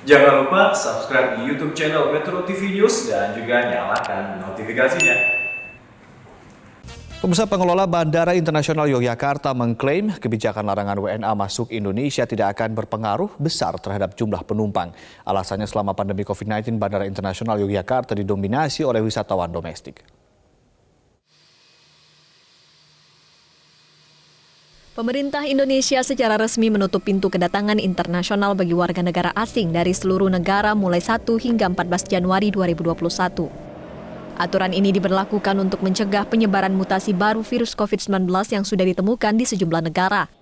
Jangan lupa subscribe di YouTube channel Metro TV News dan juga nyalakan notifikasinya. Pemirsa, pengelola Bandara Internasional Yogyakarta mengklaim kebijakan larangan WNA masuk Indonesia tidak akan berpengaruh besar terhadap jumlah penumpang. Alasannya selama pandemi COVID-19, Bandara Internasional Yogyakarta didominasi oleh wisatawan domestik. Pemerintah Indonesia secara resmi menutup pintu kedatangan internasional bagi warga negara asing dari seluruh negara mulai 1 hingga 14 Januari 2021. Aturan ini diberlakukan untuk mencegah penyebaran mutasi baru virus COVID-19 yang sudah ditemukan di sejumlah negara.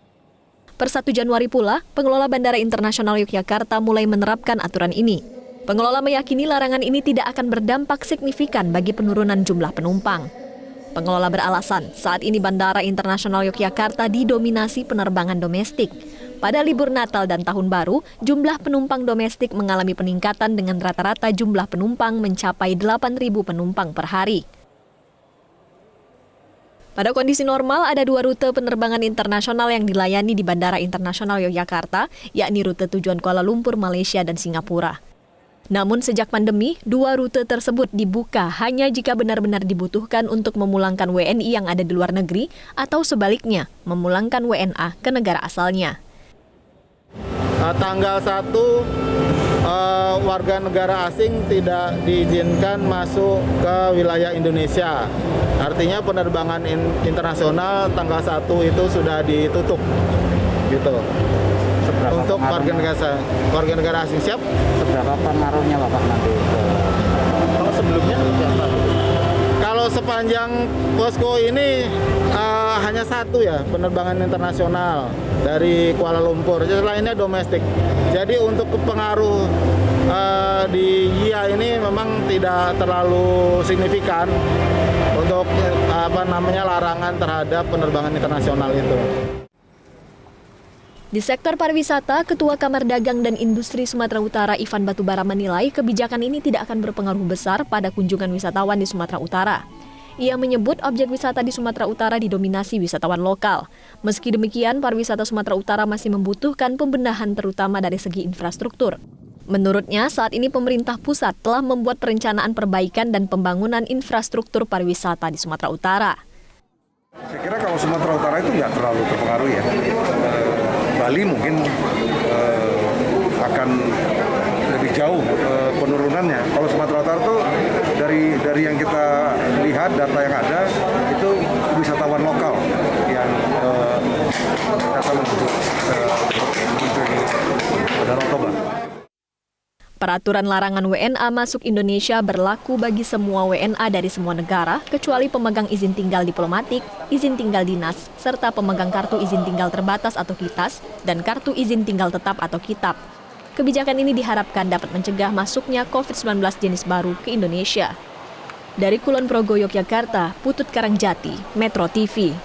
Per 1 Januari pula, pengelola Bandara Internasional Yogyakarta mulai menerapkan aturan ini. Pengelola meyakini larangan ini tidak akan berdampak signifikan bagi penurunan jumlah penumpang. Pengelola beralasan, saat ini Bandara Internasional Yogyakarta didominasi penerbangan domestik. Pada libur Natal dan Tahun Baru, jumlah penumpang domestik mengalami peningkatan dengan rata-rata jumlah penumpang mencapai 8.000 penumpang per hari. Pada kondisi normal, ada 2 rute penerbangan internasional yang dilayani di Bandara Internasional Yogyakarta, yakni rute tujuan Kuala Lumpur, Malaysia, dan Singapura. Namun sejak pandemi, 2 rute tersebut dibuka hanya jika benar-benar dibutuhkan untuk memulangkan WNI yang ada di luar negeri atau sebaliknya, memulangkan WNA ke negara asalnya. Tanggal 1, warga negara asing tidak diizinkan masuk ke wilayah Indonesia. Artinya penerbangan internasional tanggal 1 itu sudah ditutup. Gitu. Untuk warga negara asing siap. Seberapa pengaruhnya Bapak nanti? Kalau sebelumnya kalau sepanjang posko ini hanya 1 ya penerbangan internasional dari Kuala Lumpur, lainnya domestik. Jadi untuk pengaruh di YIA ini memang tidak terlalu signifikan untuk larangan terhadap penerbangan internasional itu. Di sektor pariwisata, Ketua Kamar Dagang dan Industri Sumatera Utara Ivan Batubara menilai kebijakan ini tidak akan berpengaruh besar pada kunjungan wisatawan di Sumatera Utara. Ia menyebut objek wisata di Sumatera Utara didominasi wisatawan lokal. Meski demikian, pariwisata Sumatera Utara masih membutuhkan pembenahan terutama dari segi infrastruktur. Menurutnya, saat ini pemerintah pusat telah membuat perencanaan perbaikan dan pembangunan infrastruktur pariwisata di Sumatera Utara. Saya kira kalau Sumatera Utara itu nggak terlalu terpengaruh ya. Bali mungkin akan lebih jauh penurunannya. Kalau Sumatera Utara itu dari yang kita lihat data yang ada itu wisatawan lokal yang datang untuk Danau Toba. Peraturan larangan WNA masuk Indonesia berlaku bagi semua WNA dari semua negara, kecuali pemegang izin tinggal diplomatik, izin tinggal dinas, serta pemegang kartu izin tinggal terbatas atau KITAS, dan kartu izin tinggal tetap atau KITAP. Kebijakan ini diharapkan dapat mencegah masuknya COVID-19 jenis baru ke Indonesia. Dari Kulon Progo, Yogyakarta, Putut Karangjati, Metro TV.